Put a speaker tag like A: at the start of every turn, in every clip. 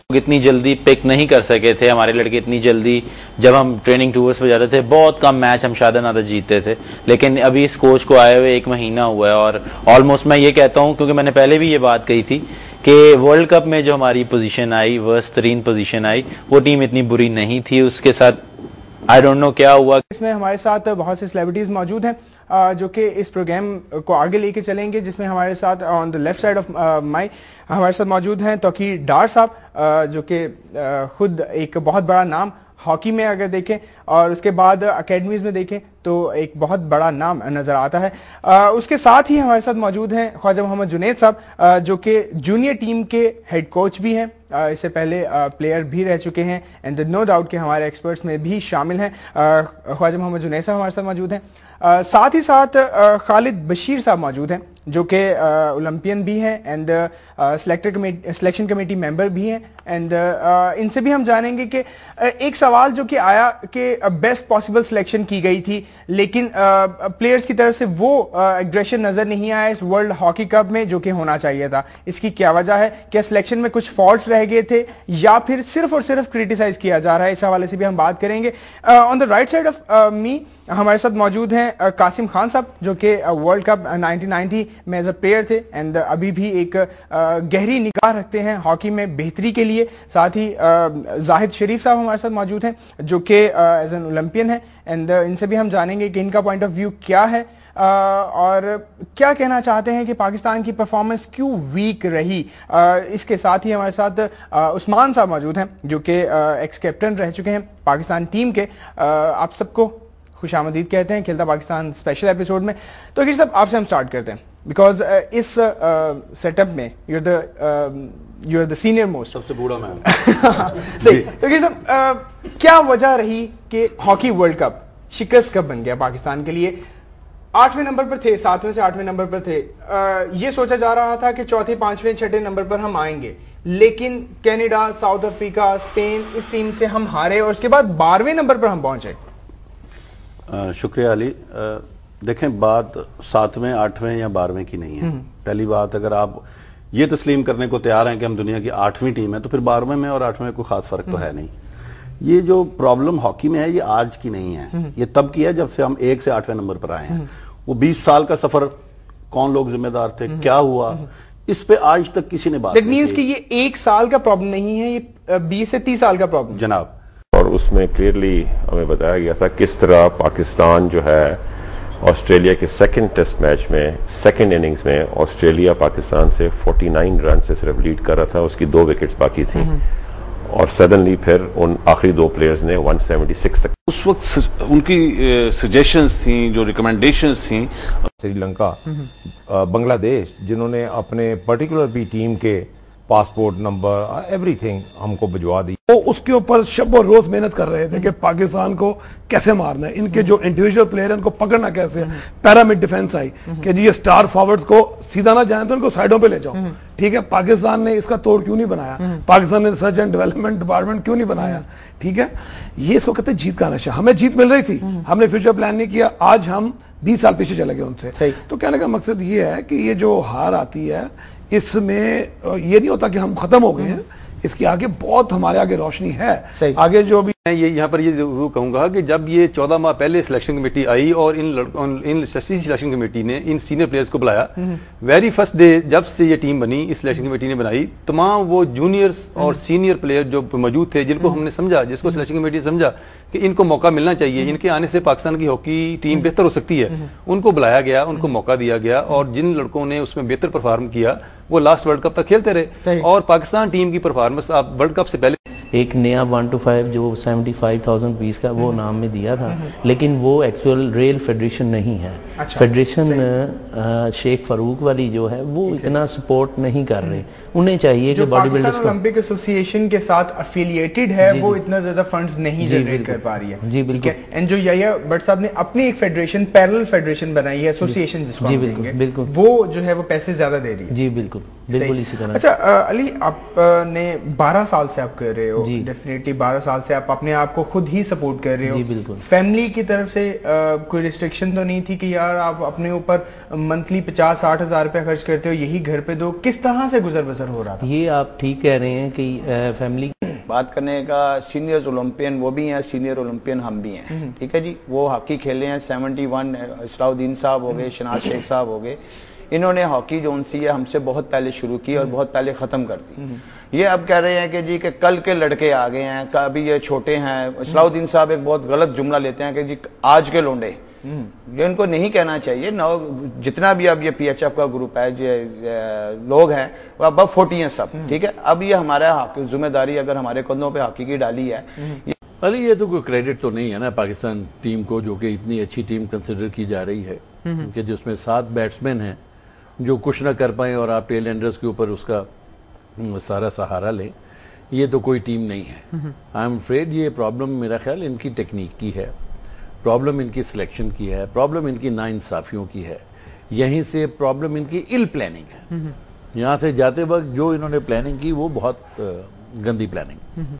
A: इतनी जल्दी पिक नहीं कर सके थे हमारे लड़के इतनी जल्दी। जब हम ट्रेनिंग टूर्स पे जाते थे बहुत कम मैच हम शायद ना जीतते थे, लेकिन अभी इस कोच को आए हुए 1 महीना हुआ है और ऑलमोस्ट मैं ये कहता हूँ, क्योंकि मैंने पहले भी ये बात कही थी कि वर्ल्ड कप में जो हमारी पोजीशन आई, वर्स्ट तरीन पोजीशन आई, वो टीम इतनी बुरी नहीं थी। उसके साथ आई डोंट नो क्या हुआ।
B: इसमें हमारे साथ बहुत से सेलिब्रिटीज मौजूद हैं जो कि इस प्रोग्राम को आगे लेके चलेंगे, जिसमें हमारे साथ on the left side of my हमारे साथ मौजूद हैं तौकीर डार साहब, जो कि खुद एक बहुत बड़ा नाम हॉकी में अगर देखें और उसके बाद अकेडमीज में देखें तो एक बहुत बड़ा नाम नजर आता है। उसके साथ ही हमारे साथ मौजूद हैं ख्वाजा मोहम्मद जुनैद साहब, जो कि जूनियर टीम के हेड कोच भी हैं, इससे पहले प्लेयर भी रह चुके हैं एंड नो डाउट कि हमारे एक्सपर्ट्स में भी शामिल हैं। ख्वाजा मोहम्मद जुनैद साहब हमारे साथ मौजूद हैं। साथ ही साथ खालिद बशीर साहब मौजूद हैं, जो कि ओलंपियन भी हैं एंड सिलेक्शन कमेटी मेंबर भी हैं एंड इनसे भी हम जानेंगे कि एक सवाल जो कि आया कि बेस्ट पॉसिबल सिलेक्शन की गई थी, लेकिन प्लेयर्स की तरफ से वो एग्रेशन नजर नहीं आया इस वर्ल्ड हॉकी कप में जो कि होना चाहिए था। इसकी क्या वजह है? क्या सिलेक्शन में कुछ फॉल्ट्स रह गए थे या फिर सिर्फ और सिर्फ क्रिटिसाइज किया जा रहा है? इस हवाले से भी हम बात करेंगे। On the right side of me हमारे साथ मौजूद हैं कासिम खान साहब, जो कि वर्ल्ड कप 1990 में एज अ प्लेयर थे एंड अभी भी एक गहरी निगाह रखते हैं हॉकी में बेहतरी के लिए। साथ ही जाहिद शरीफ साहब हमारे साथ मौजूद हैं, जो कि एज एन ओलंपियन है एंड इनसे भी हम जानेंगे कि इनका पॉइंट ऑफ व्यू क्या है और क्या कहना चाहते हैं कि पाकिस्तान की परफॉर्मेंस क्यों वीक रही। इसके साथ ही हमारे साथ उस्मान साहब मौजूद हैं, जो कि एक्स कैप्टन रह चुके हैं पाकिस्तान टीम के। आप सबको खुशामदीद कहते हैं खेलता पाकिस्तान स्पेशल एपिसोड में। तो अगर साहब आपसे हम स्टार्ट करते हैं, बिकॉज इस सेटअप में you are the senior most,
C: सबसे बूढ़ा मैं
B: सही। तो अगर साहब क्या वजह रही कि हॉकी वर्ल्ड कप शिकस्त कब बन गया पाकिस्तान के लिए? 8वें नंबर पर थे, 7वें से 8वें नंबर पर थे। ये सोचा जा रहा था कि चौथे, 5वें, 6ठे नंबर पर हम आएंगे, लेकिन कनाडा, साउथ अफ्रीका, स्पेन, इस टीम से हम हारे और उसके बाद 12वें नंबर पर हम पहुंचे।
C: शुक्रिया अली। देखें, बात 7वें, 8वें या 12वें की नहीं है। पहली बात, अगर आप ये तस्लीम करने को तैयार हैं कि हम दुनिया की 8वीं टीम है, तो फिर 12वें में और 8वें में कोई खास फर्क तो है नहीं। ये जो प्रॉब्लम हॉकी में है ये आज की नहीं है, ये तब की है जब से हम 1 से 8वें नंबर पर आए हैं। वो 20 साल का सफर, कौन लोग जिम्मेदार थे, क्या हुआ, इस पे आज तक किसी ने बात नहीं की।
B: कि ये 1 साल का प्रॉब्लम नहीं है, ये 20 से 30 साल का प्रॉब्लम
C: जनाब।
D: और उसमें क्लियरली हमें बताया गया था किस तरह पाकिस्तान जो है ऑस्ट्रेलिया के सेकंड टेस्ट मैच में सेकंड इनिंग्स में ऑस्ट्रेलिया पाकिस्तान से 49 रन से सिर्फ लीड कर रहा था, उसकी 2 विकेट्स बाकी थी और सडनली फिर उन आखिरी 2 प्लेयर्स ने 176 तक।
E: उस वक्त उनकी सजेशंस थी, जो रिकमेंडेशंस थी।
F: श्रीलंका, बांग्लादेश, जिन्होंने अपने पर्टिकुलर भी टीम के पासपोर्ट नंबर एवरीथिंग हमको भिजवा दी।
G: वो उसके ऊपर शब और रोज मेहनत कर रहे थे कि पाकिस्तान को कैसे मारना है, इनके जो इंडिविजुअल प्लेयर हैं उनको पकड़ना कैसे है। पैरामिड डिफेंस आई कि जी ये स्टार फॉरवर्ड्स को सीधा ना जाए तो उनको साइडों पे ले जाओ। ठीक है, पाकिस्तान ने इसका तोड़ क्यों नहीं बनाया? पाकिस्तान ने रिसर्च एंड डेवलपमेंट डिपार्टमेंट क्यों नहीं बनाया? ठीक है, ये इसको कहते हैं जीत का नशा। हमें जीत मिल रही थी, हमने फ्यूचर प्लान नहीं किया, आज हम 20 साल पीछे चले गए उनसे। तो कहने का मकसद ये है कि ये जो हार आती है इसमें ये नहीं होता कि हम खत्म हो गए हैं, इसके आगे बहुत हमारे आगे रोशनी है। आगे जो भी
E: मैं ये यहाँ पर ये जरूर कहूंगा कि जब ये 14 माह पहले सिलेक्शन कमेटी आई और इन सिलेक्शन कमेटी ने इन सीनियर प्लेयर्स को बुलाया, वेरी फर्स्ट डे जब से ये टीम बनी, इस सिलेक्शन कमेटी ने बनाई, तमाम वो जूनियर्स और सीनियर प्लेयर जो मौजूद थे, जिनको हमने समझा, जिसको सिलेक्शन कमेटी ने समझा कि इनको मौका मिलना चाहिए, इनके आने से पाकिस्तान की हॉकी टीम बेहतर हो सकती है, उनको बुलाया गया, उनको मौका दिया गया और जिन लड़कों ने उसमें बेहतर परफॉर्म किया वो लास्ट वर्ल्ड कप तक खेलते रहे। और पाकिस्तान टीम की परफॉर्मेंस आप वर्ल्ड कप से पहले
H: एक नया 1 to 5 जो 75,000 रुपीज का वो नाम में दिया था, लेकिन वो एक्चुअल रियल फेडरेशन नहीं है। फेडरेशन शेख फारूक वाली जो है वो इतना सपोर्ट नहीं कर रहे। उन्हें चाहिए कि बॉडी बिल्डर्स को
B: ओलंपिक एसोसिएशन के साथ एफिलिएटेड है, वो इतना ज्यादा फंड्स नहीं जनरेट कर पा रही है।
H: जी बिल्कुल।
B: एंड जो याया भट्ट साहब ने अपनी एक फेडरेशन, पैरेलल फेडरेशन बनाई है, एसोसिएशन जिसको हम कहेंगे, बिल्कुल, वो जो है वो पैसे ज्यादा दे रही है।
H: जी बिल्कुल, बिल्कुल इसी तरह।
B: अच्छा अली, आपने 12 साल से आप कर रहे हो हो, डेफिनेटली 12 साल से आप अपने आप को खुद ही सपोर्ट कर रहे हो।
H: जी बिल्कुल।
B: फैमिली की तरफ से कोई रिस्ट्रिक्शन तो नहीं थी कि यार आप अपने ऊपर मंथली 50-60 हज़ार रुपया खर्च करते हो, यही घर पे दो, किस तरह से गुजर बसर हो रहा था?
H: ये आप ठीक कह रहे हैं कि फैमिली
I: बात करने का, सीनियर्स ओलंपियन वो भी हैं, सीनियर ओलंपियन हम भी हैं, ठीक है जी। वो हॉकी खेले हैं 71, इस्लाउद्दीन साहब हो गए, शनाज शेख साहब हो गए, इन्होंने हॉकी जो सी है हमसे बहुत पहले शुरू की और बहुत पहले ख़त्म कर दी। ये अब कह रहे हैं कि जी कि कल के लड़के आ गए हैं, अभी ये छोटे हैं। इस्लाउद्दीन साहब एक बहुत गलत जुमला लेते हैं कि जी आज के लोंडे, ये उनको नहीं कहना चाहिए। जितना भी अब ये PHF का ग्रुप है, जो लोग हैं वो अब 40 हैं सब, ठीक है। अब ये हमारा जिम्मेदारी अगर हमारे कंधों पे हॉकी की डाली है।
J: अरे ये तो कोई क्रेडिट तो नहीं है ना पाकिस्तान टीम को, जो कि इतनी अच्छी टीम कंसिडर की जा रही है कि जिसमें 7 बैट्समैन हैं जो कुछ ना कर पाए और आप टेल एंडर्स के ऊपर उसका सारा सहारा लें। ये तो कोई टीम नहीं है। आई एम अफ्रेड ये प्रॉब्लम मेरा ख्याल इनकी टेक्निक की है, प्रॉब्लम इनकी सिलेक्शन की है, प्रॉब्लम इनकी नाइंसाफियों की है, यहीं से प्रॉब्लम इनकी इल प्लानिंग है। यहाँ से जाते वक्त जो इन्होंने प्लानिंग की वो बहुत गंदी प्लानिंग।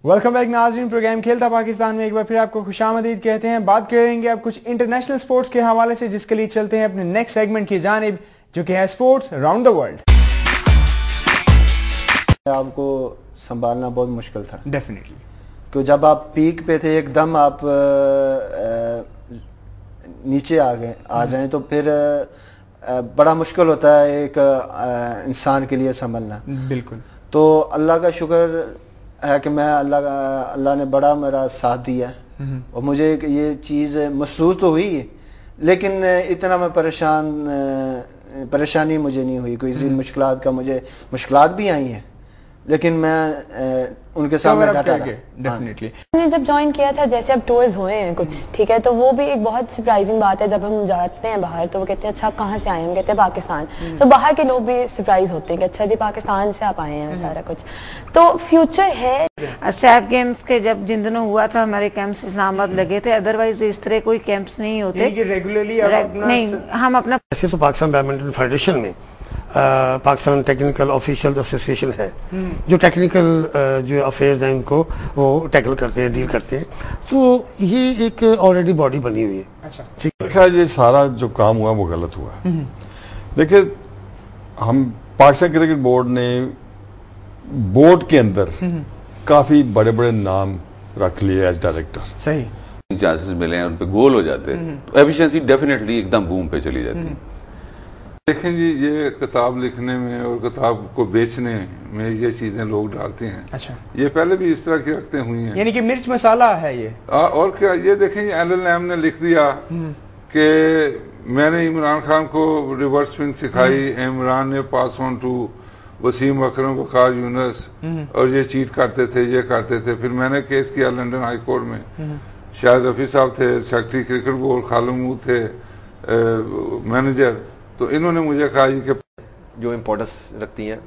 B: वेलकम बैक नाज़रीन, प्रोग्राम खेलता पाकिस्तान में एक बार फिर आपको खुशामदीद कहते हैं। बात करेंगे अब कुछ इंटरनेशनल स्पोर्ट्स के हवाले से, जिसके लिए चलते हैं अपने नेक्स्ट सेगमेंट की जानिब, जो कि है स्पोर्ट्स अराउंड द वर्ल्ड।
K: आपको संभालना बहुत मुश्किल था
B: डेफिनेटली,
K: क्योंकि जब आप पीक पे थे एकदम आप नीचे आ जाएं तो फिर बड़ा मुश्किल होता है एक इंसान के लिए संभलना।
B: बिल्कुल।
K: तो अल्लाह का शुक्र है कि मैं अल्लाह ने बड़ा मेरा साथ दिया और मुझे ये चीज़ महसूस तो हुई, लेकिन इतना मैं परेशानी मुझे नहीं हुई। कोई ज़िंदगी मुश्किलात का मुझे मुश्किलात भी आई हैं, लेकिन मैं उनके सामने डटा रहा।
B: डेफिनेटली।
L: मैंने जब ज्वाइन किया था, जैसे अब टूर्स हुए हैं कुछ, ठीक है, तो वो भी एक बहुत सरप्राइजिंग बात है। जब हम जाते हैं बाहर तो वो कहते हैं अच्छा आप कहाँ से आए हैं, हम कहते हैं पाकिस्तान, तो बाहर के लोग भी सरप्राइज होते हैं कि अच्छा जी पाकिस्तान से आप आए हैं, सारा कुछ। तो फ्यूचर है।
M: सैफ गेम्स के जब जिन दिनों हुआ था हमारे कैंप्स इस्लामाबाद लगे थे, अदरवाइज इस तरह कोई कैंप्स नहीं होते
B: रेगुलरली।
M: नहीं, हम अपना
G: ऐसे तो पाकिस्तान बैडमिंटन फेडरेशन में पाकिस्तान टेक्निकल ऑफिशियल एसोसिएशन है जो टेक्निकल जो अफेयर्स हैं उनको वो टैकल करते हैं, डील करते हैं। तो ये एक ऑलरेडी बॉडी बनी हुई है।
B: अच्छा,
N: ठीक है। ये सारा जो काम हुआ वो गलत हुआ। देखिए, हम पाकिस्तान क्रिकेट बोर्ड ने बोर्ड के अंदर काफी बड़े बड़े नाम रख लिए एज डायरेक्टर।
B: सही
O: चांसेस मिले हैं, उन पे गोल हो जाते हैं तो एफिशिएंसी डेफिनेटली एकदम बूम पे चली जाती है।
P: देखें जी, ये किताब लिखने में और किताब को बेचने में ये चीजें लोग डालते हैं।
B: अच्छा,
P: ये पहले भी इस तरह की रखते हुई हैं,
B: यानी कि मिर्च मसाला है ये। और
P: क्या, ये देखें LLM ने लिख दिया कि मैंने इमरान खान को रिवर्स स्विंग सिखाई, इमरान ने पास ऑन टू वसीम अकरम, वकार यूनस, और ये चीट करते थे, ये करते थे। फिर मैंने केस किया लंदन हाई कोर्ट में, शायद रफी साहब थे सेक्रेटरी क्रिकेट बोर्ड, खालमूद थे मैनेजर, तो इन्होंने मुझे कहा कि
Q: जो इम्पोर्टेंस रखती हैं,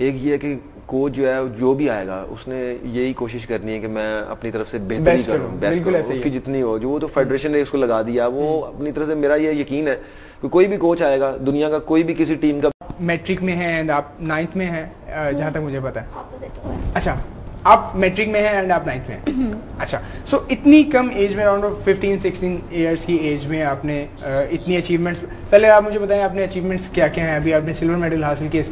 Q: एक ये है कि कोच जो है जो भी आएगा उसने यही कोशिश करनी है कि मैं अपनी तरफ से बेहतरी करूं, बेस्ट करूं, उसकी जितनी हो। जो वो तो फेडरेशन ने इसको लगा दिया, वो अपनी तरफ से, मेरा ये यकीन है कि कोई भी कोच आएगा दुनिया का, कोई भी किसी टीम का।
B: मैट्रिक में है एंड आप 9th में हैं, जहां तक मुझे पता है। अच्छा, आप मैट्रिक में हैं एंड आप 9th में हैं। अच्छा, सो इतनी कम एज में, अराउंड 15-16 ईयर्स की एज में आपने इतनी अचीवमेंट्स, पहले आप मुझे बताएं आपने अचीवमेंट्स क्या क्या हैं? अभी आपने सिल्वर मेडल हासिल किया,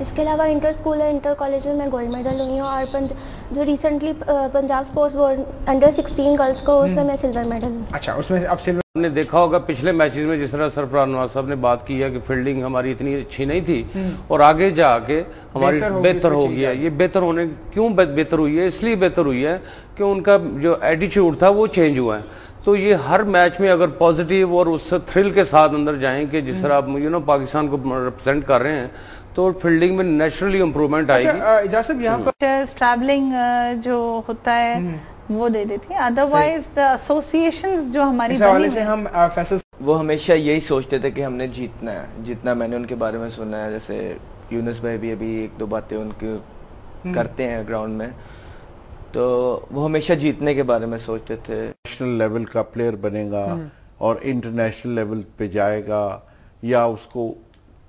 B: इसके अलावा
R: इंटर स्कूल और इंटर कॉलेज में मैं गोल्ड मेडल हुई हूँ, और जो recently Punjab sports board under 16 girls को, उसमें मैं सिल्वर मेडल हूँ।
B: अच्छा, उसमें आप सिल्वर।
E: आपने देखा होगा पिछले मैचेस में जिस तरह सरफराज नवाज साहब ने बात की है कि फील्डिंग हमारी इतनी अच्छी नहीं थी और आगे जाके हमारी बेहतर हो गया। ये बेहतर होने क्यों बेहतर हुई है? इसलिए बेहतर हुई है कि उनका जो एटीट्यूड था वो चेंज हुआ है। तो ये हर मैच में अगर पॉजिटिव और उस थ्रिल के साथ अंदर जाएं कि जिस तरह आप पाकिस्तान को रिप्रेजेंट कर रहे हैं,
S: तो फील्डिंग में नेचुरली इम्प्रूवमेंट आएगी।
B: इजाज़ साहब यहाँ पर
T: ट्रैवलिंग जो होता है वो दे देती है, अदरवाइज द एसोसिएशंस जो हमारी बनी
B: से हम
Q: वो हमेशा यही सोचते थे कि हमने जीतना है। जितना मैंने उनके बारे में सुना है, जैसे यूनुस भाई भी अभी एक दो बातें उनके करते हैं ग्राउंड में, तो वो हमेशा जीतने के बारे में सोचते थे।
U: नेशनल लेवल का प्लेयर बनेगा और इंटरनेशनल लेवल पे जाएगा, या उसको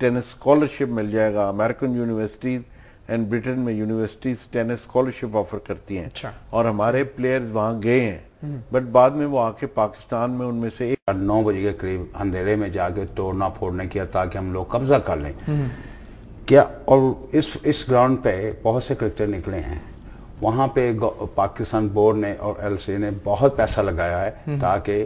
U: टेनिस स्कॉलरशिप मिल जाएगा। अमेरिकन यूनिवर्सिटीज एंड ब्रिटेन में यूनिवर्सिटीज टेनिस स्कॉलरशिप ऑफर करती हैं। अच्छा। और हमारे प्लेयर्स वहां गए हैं, बट बाद में वो आके पाकिस्तान में उनमें से
V: 9 बजे के करीब अंधेरे में जाके तोड़ना फोड़ना किया ताकि हम लोग कब्जा कर लें क्या। और इस ग्राउंड पे बहुत से क्रिकेटर निकले हैं, वहां पे पाकिस्तान बोर्ड ने और LC ने बहुत पैसा लगाया है ताकि